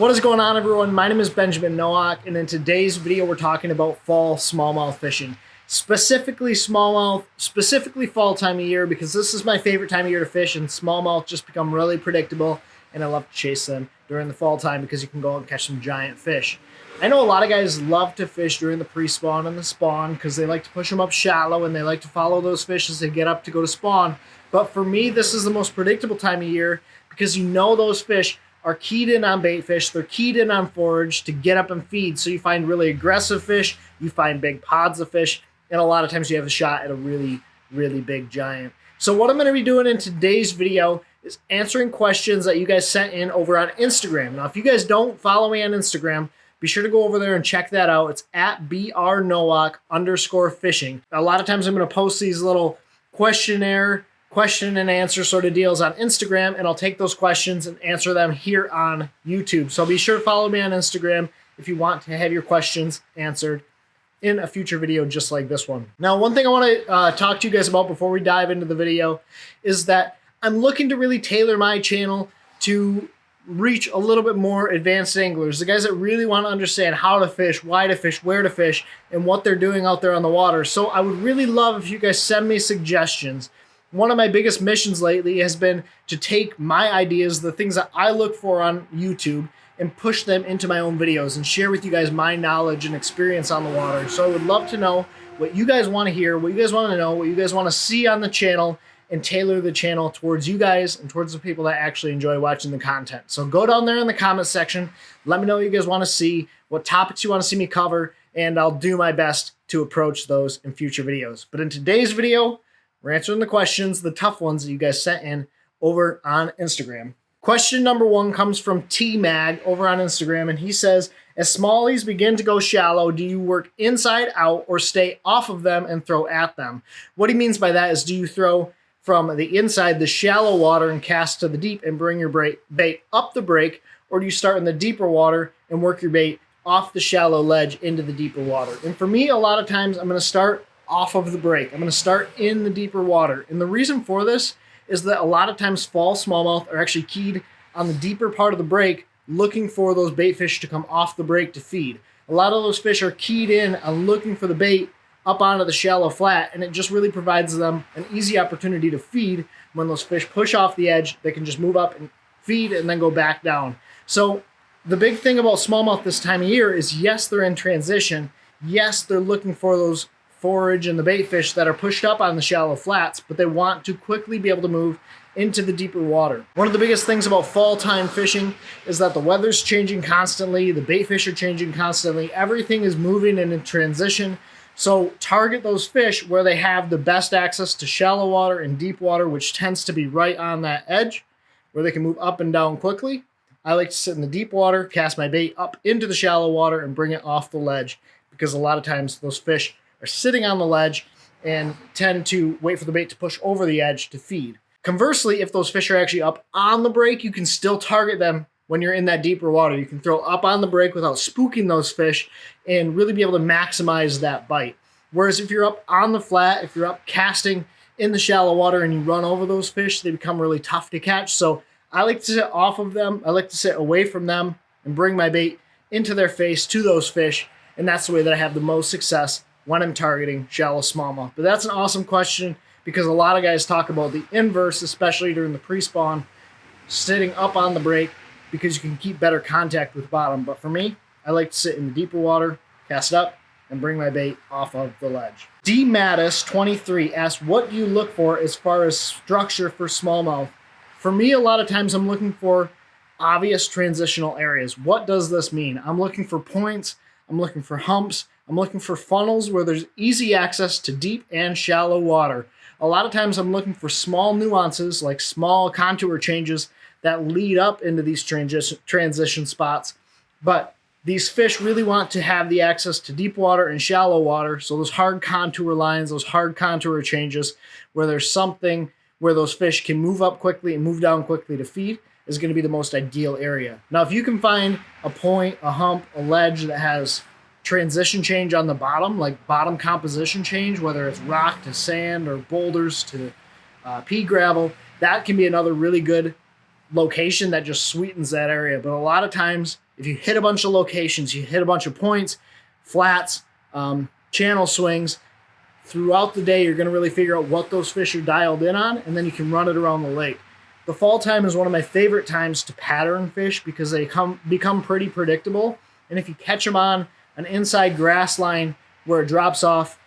What is going on, everyone? My name is Benjamin Nowak, and in today's video we're talking about fall smallmouth fishing. Specifically smallmouth, specifically fall time of year, because this is my favorite time of year to fish, and smallmouth just become really predictable, and I love to chase them during the fall time because you can go out and catch some giant fish. I know a lot of guys love to fish during the pre-spawn and the spawn because they like to push them up shallow and they like to follow those fish as they get up to go to spawn. But for me, this is the most predictable time of year because you know those fish are keyed in on bait fish, they're keyed in on forage to get up and feed. So you find really aggressive fish, you find big pods of fish, and a lot of times you have a shot at a really, really big giant. So what I'm going to be doing in today's video is answering questions that you guys sent in over on Instagram. Now, if you guys don't follow me on Instagram, be sure to go over there and check that out. It's at brnowak_fishing. A lot of times I'm going to post these little question and answer sort of deals on Instagram, and I'll take those questions and answer them here on YouTube. So be sure to follow me on Instagram if you want to have your questions answered in a future video just like this one. Now, one thing I want to talk to you guys about before we dive into the video is that I'm looking to really tailor my channel to reach a little bit more advanced anglers, the guys that really want to understand how to fish, why to fish, where to fish, and what they're doing out there on the water. So I would really love if you guys send me suggestions. One of my biggest missions lately has been to take my ideas, the things that I look for on YouTube, and push them into my own videos and share with you guys my knowledge and experience on the water. So I would love to know what you guys want to hear, what you guys want to know, what you guys want to see on the channel, and tailor the channel towards you guys and towards the people that actually enjoy watching the content. So go down there in the comment section, let me know what you guys want to see, what topics you want to see me cover, and I'll do my best to approach those in future videos. But in today's video, we're answering the questions, the tough ones that you guys sent in over on Instagram. Question number one comes from T-Mag over on Instagram, and he says, as smallies begin to go shallow, do you work inside out or stay off of them and throw at them? What he means by that is, do you throw from the inside, the shallow water, and cast to the deep and bring your bait up the break, or do you start in the deeper water and work your bait off the shallow ledge into the deeper water? And for me, a lot of times I'm going to start off of the break. I'm going to start in the deeper water. And the reason for this is that a lot of times fall smallmouth are actually keyed on the deeper part of the break, looking for those bait fish to come off the break to feed. A lot of those fish are keyed in on looking for the bait up onto the shallow flat, and it just really provides them an easy opportunity to feed. When those fish push off the edge, they can just move up and feed and then go back down. So the big thing about smallmouth this time of year is, yes, they're in transition. Yes, they're looking for those forage and the bait fish that are pushed up on the shallow flats, but they want to quickly be able to move into the deeper water. One of the biggest things about fall time fishing is that the weather's changing constantly, the bait fish are changing constantly, everything is moving and in transition. So target those fish where they have the best access to shallow water and deep water, which tends to be right on that edge where they can move up and down quickly. I like to sit in the deep water, cast my bait up into the shallow water, and bring it off the ledge, because a lot of times those fish are sitting on the ledge and tend to wait for the bait to push over the edge to feed. Conversely, if those fish are actually up on the break, you can still target them when you're in that deeper water. You can throw up on the break without spooking those fish and really be able to maximize that bite. Whereas if you're up on the flat, if you're up casting in the shallow water and you run over those fish, they become really tough to catch. So I like to sit off of them. I like to sit away from them and bring my bait into their face to those fish. And that's the way that I have the most success when I'm targeting shallow smallmouth. But that's an awesome question, because a lot of guys talk about the inverse, especially during the pre-spawn, sitting up on the break, because you can keep better contact with bottom. But for me, I like to sit in the deeper water, cast up, and bring my bait off of the ledge. DMattis23 asks, what do you look for as far as structure for smallmouth? For me, a lot of times I'm looking for obvious transitional areas. What does this mean? I'm looking for points, I'm looking for humps, I'm looking for funnels where there's easy access to deep and shallow water. A lot of times I'm looking for small nuances, like small contour changes that lead up into these transition spots. But these fish really want to have the access to deep water and shallow water. So those hard contour lines, those hard contour changes where there's something where those fish can move up quickly and move down quickly to feed is going to be the most ideal area. Now, if you can find a point, a hump, a ledge that has transition change on the bottom, like bottom composition change, whether it's rock to sand or boulders to pea gravel, that can be another really good location that just sweetens that area. But a lot of times, if you hit a bunch of locations, you hit a bunch of points, flats, channel swings, throughout the day, you're going to really figure out what those fish are dialed in on, and then you can run it around the lake. The fall time is one of my favorite times to pattern fish because they become pretty predictable. And if you catch them on an inside grass line where it drops off,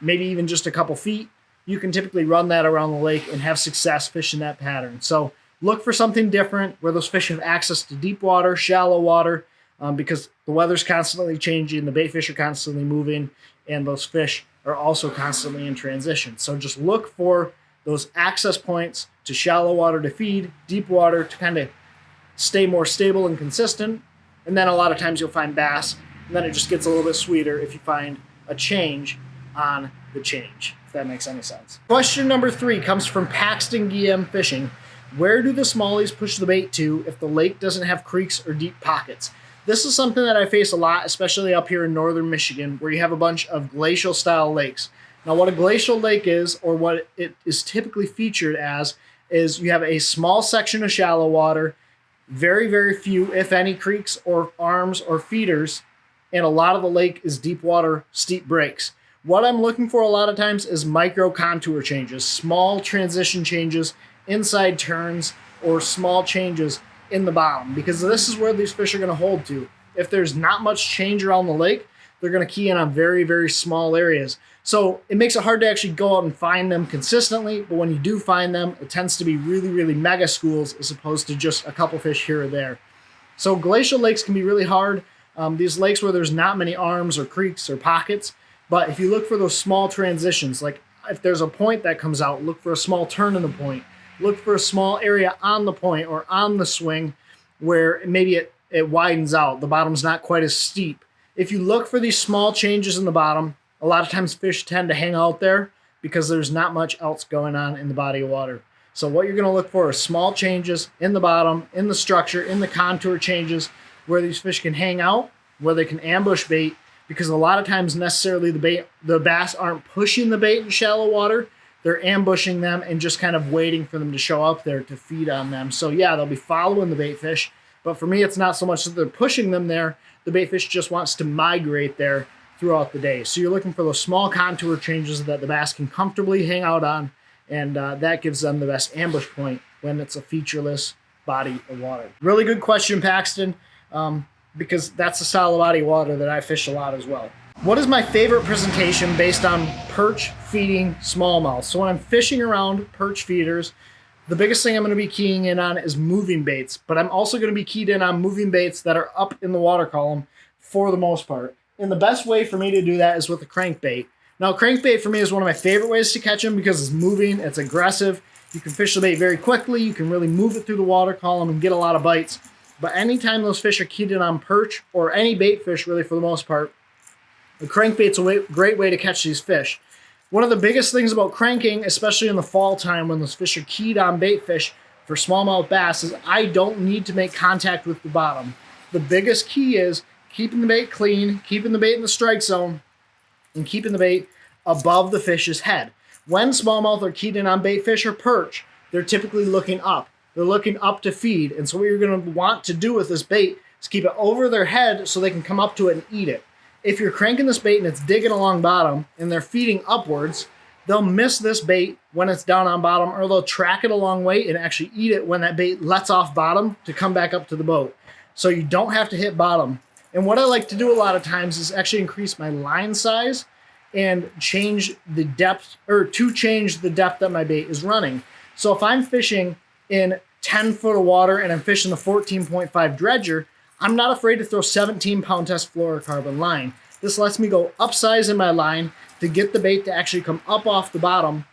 maybe even just a couple feet, you can typically run that around the lake and have success fishing that pattern. So look for something different where those fish have access to deep water, shallow water, because the weather's constantly changing, the bait fish are constantly moving, and those fish are also constantly in transition. So just look for those access points to shallow water to feed, deep water to kind of stay more stable and consistent. And then a lot of times you'll find bass, and then it just gets a little bit sweeter if you find a change on the change, if that makes any sense. Question number 3 comes from Paxton GM Fishing. Where do the smallies push the bait to if the lake doesn't have creeks or deep pockets? This is something that I face a lot, especially up here in northern Michigan, where you have a bunch of glacial style lakes. Now, what a glacial lake is, or what it is typically featured as, is you have a small section of shallow water, very, very few, if any, creeks or arms or feeders, and a lot of the lake is deep water, steep breaks. What I'm looking for a lot of times is micro contour changes, small transition changes, inside turns, or small changes in the bottom, because this is where these fish are going to hold to. If there's not much change around the lake, they're going to key in on very, very small areas. So it makes it hard to actually go out and find them consistently, but when you do find them, it tends to be really, really mega schools as opposed to just a couple fish here or there. So glacial lakes can be really hard. These lakes where there's not many arms or creeks or pockets, but if you look for those small transitions, like if there's a point that comes out, look for a small turn in the point. Look for a small area on the point or on the swing where maybe it widens out. The bottom's not quite as steep. If you look for these small changes in the bottom, a lot of times fish tend to hang out there because there's not much else going on in the body of water. So what you're going to look for is small changes in the bottom, in the structure, in the contour changes where these fish can hang out, where they can ambush bait, because a lot of times necessarily the bass aren't pushing the bait in shallow water. They're ambushing them and just kind of waiting for them to show up there to feed on them. So yeah, they'll be following the bait fish. But for me, it's not so much that they're pushing them there. The bait fish just wants to migrate there throughout the day. So you're looking for those small contour changes that the bass can comfortably hang out on. And that gives them the best ambush point when it's a featureless body of water. Really good question, Paxton, because that's the style of body of water that I fish a lot as well. What is my favorite presentation based on perch feeding smallmouth? So when I'm fishing around perch feeders, the biggest thing I'm going to be keying in on is moving baits, but I'm also going to be keyed in on moving baits that are up in the water column for the most part. And the best way for me to do that is with a crankbait. Now, crankbait for me is one of my favorite ways to catch them because it's moving, it's aggressive. You can fish the bait very quickly. You can really move it through the water column and get a lot of bites. But anytime those fish are keyed in on perch or any bait fish really for the most part, the crankbait's a great way to catch these fish. One of the biggest things about cranking, especially in the fall time when those fish are keyed on bait fish for smallmouth bass, is I don't need to make contact with the bottom. The biggest key is keeping the bait clean, keeping the bait in the strike zone, and keeping the bait above the fish's head. When smallmouth are keyed in on bait fish or perch, they're typically looking up. They're looking up to feed. And so what you're going to want to do with this bait is keep it over their head so they can come up to it and eat it. If you're cranking this bait and it's digging along bottom and they're feeding upwards, they'll miss this bait when it's down on bottom, or they'll track it a long way and actually eat it when that bait lets off bottom to come back up to the boat. So you don't have to hit bottom. And what I like to do a lot of times is actually increase my line size and change the depth, or to change the depth that my bait is running. So if I'm fishing in 10 foot of water and I'm fishing the 14.5 dredger, I'm not afraid to throw 17-pound test fluorocarbon line. This lets me go upsize in my line to get the bait to actually come up off the bottom,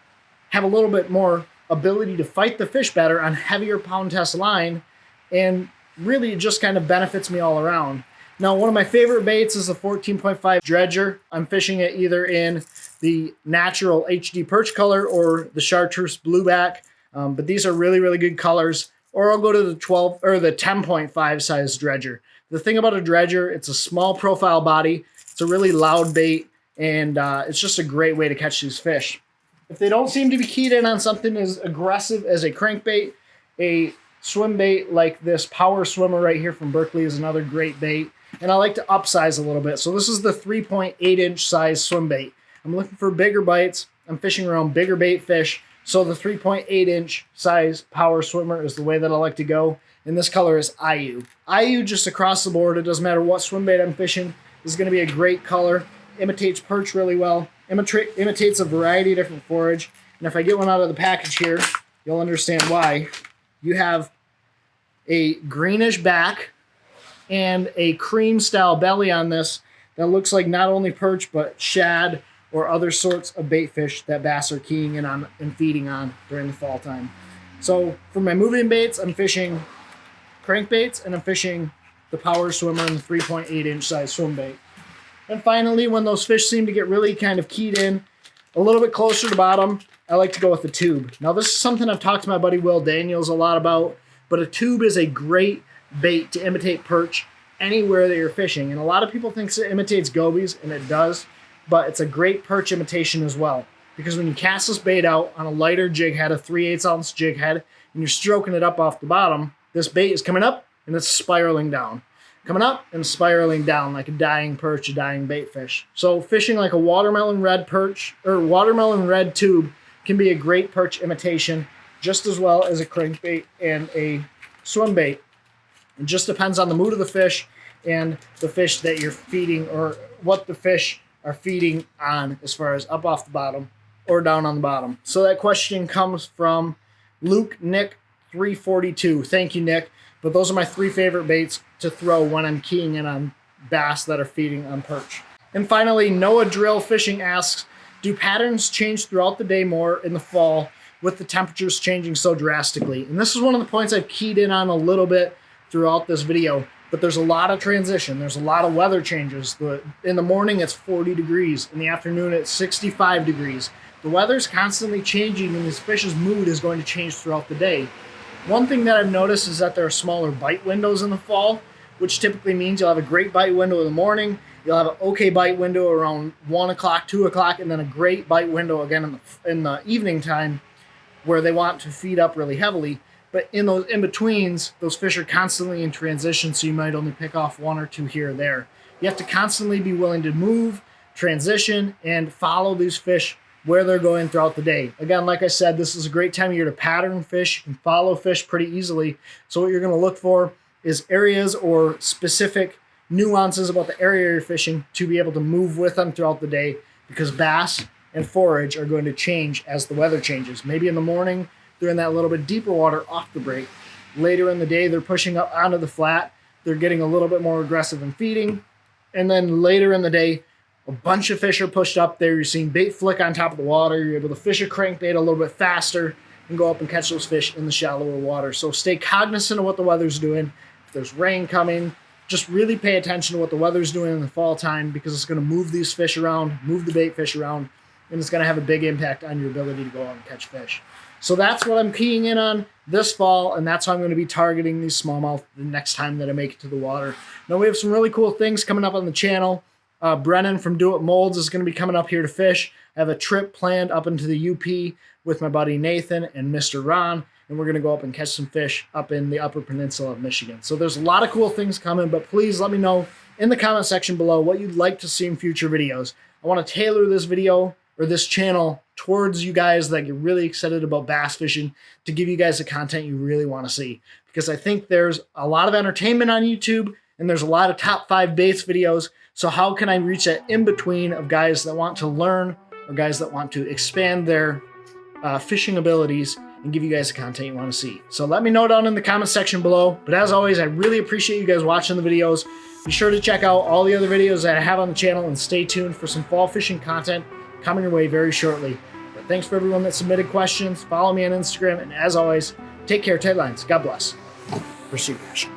have a little bit more ability to fight the fish better on heavier pound test line, and really it just kind of benefits me all around. Now, one of my favorite baits is the 14.5 dredger. I'm fishing it either in the natural HD perch color or the chartreuse blueback, but these are really, really good colors. Or I'll go to the 12 or the 10.5 size dredger. The thing about a dredger, it's a small profile body. It's a really loud bait, and it's just a great way to catch these fish. If they don't seem to be keyed in on something as aggressive as a crankbait, a swim bait like this Power Swimmer right here from Berkley is another great bait. And I like to upsize a little bit. So this is the 3.8-inch size swim bait. I'm looking for bigger bites. I'm fishing around bigger bait fish. So the 3.8-inch size Power Swimmer is the way that I like to go. And this color is IU. IU just across the board. It doesn't matter what swim bait I'm fishing. This is going to be a great color. Imitates perch really well. Imitates a variety of different forage. And if I get one out of the package here, you'll understand why. You have a greenish back and a cream style belly on this that looks like not only perch but shad or other sorts of bait fish that bass are keying in on and feeding on during the fall time. So for my moving baits, I'm fishing crankbaits and I'm fishing the Power Swimmer and the 3.8-inch size swim bait. And finally, when those fish seem to get really kind of keyed in a little bit closer to bottom, I like to go with the tube. Now this is something I've talked to my buddy Will Daniels a lot about, but a tube is a great bait to imitate perch anywhere that you're fishing. And a lot of people think it imitates gobies, and it does, but it's a great perch imitation as well. Because when you cast this bait out on a lighter jig head, a 3/8 ounce jig head, and you're stroking it up off the bottom, this bait is coming up and it's spiraling down. Coming up and spiraling down like a dying perch, a dying bait fish. So fishing like a watermelon red perch or watermelon red tube can be a great perch imitation just as well as a crankbait and a swim bait. It just depends on the mood of the fish and the fish that you're feeding or what the fish are feeding on as far as up off the bottom or down on the bottom. So that question comes from Luke Nick 342. Thank you, Nick. But those are my 3 favorite baits to throw when I'm keying in on bass that are feeding on perch. And finally, Noah Drill Fishing asks, do patterns change throughout the day more in the fall with the temperatures changing so drastically? And this is one of the points I've keyed in on a little bit throughout this video, but there's a lot of transition. There's a lot of weather changes. In the morning, it's 40 degrees. In the afternoon, it's 65 degrees. The weather's constantly changing, and this fish's mood is going to change throughout the day. One thing that I've noticed is that there are smaller bite windows in the fall, which typically means you'll have a great bite window in the morning, you'll have an okay bite window around 1 o'clock, 2 o'clock, and then a great bite window again in the evening time where they want to feed up really heavily. But in those in-betweens, those fish are constantly in transition, so you might only pick off 1 or 2 here or there. You have to constantly be willing to move, transition, and follow these fish where they're going throughout the day. Again, like I said, this is a great time of year to pattern fish. You can follow fish pretty easily. So what you're going to look for is areas or specific nuances about the area you're fishing to be able to move with them throughout the day, because bass and forage are going to change as the weather changes. Maybe in the morning, they're in that little bit deeper water off the break. Later in the day, they're pushing up onto the flat. They're getting a little bit more aggressive in feeding. And then later in the day, a bunch of fish are pushed up there. You're seeing bait flick on top of the water. You're able to fish a crankbait a little bit faster and go up and catch those fish in the shallower water. So stay cognizant of what the weather's doing. If there's rain coming, just really pay attention to what the weather's doing in the fall time, because it's going to move these fish around, move the bait fish around, and it's going to have a big impact on your ability to go out and catch fish. So that's what I'm keying in on this fall, and that's how I'm going to be targeting these smallmouth the next time that I make it to the water. Now, we have some really cool things coming up on the channel. Brennan from Do It Molds is going to be coming up here to fish. I have a trip planned up into the UP with my buddy Nathan and Mr. Ron, and we're going to go up and catch some fish up in the Upper Peninsula of Michigan. So there's a lot of cool things coming, but please let me know in the comment section below what you'd like to see in future videos. I want to tailor this video or this channel towards you guys that get really excited about bass fishing, to give you guys the content you really want to see. Because I think there's a lot of entertainment on YouTube, and there's a lot of top 5 baits videos. So how can I reach that in-between of guys that want to learn or guys that want to expand their fishing abilities and give you guys the content you want to see? So let me know down in the comment section below. But as always, I really appreciate you guys watching the videos. Be sure to check out all the other videos that I have on the channel, and stay tuned for some fall fishing content coming your way very shortly. But thanks for everyone that submitted questions. Follow me on Instagram, and as always, take care, tight lines. God bless. Pursue passion.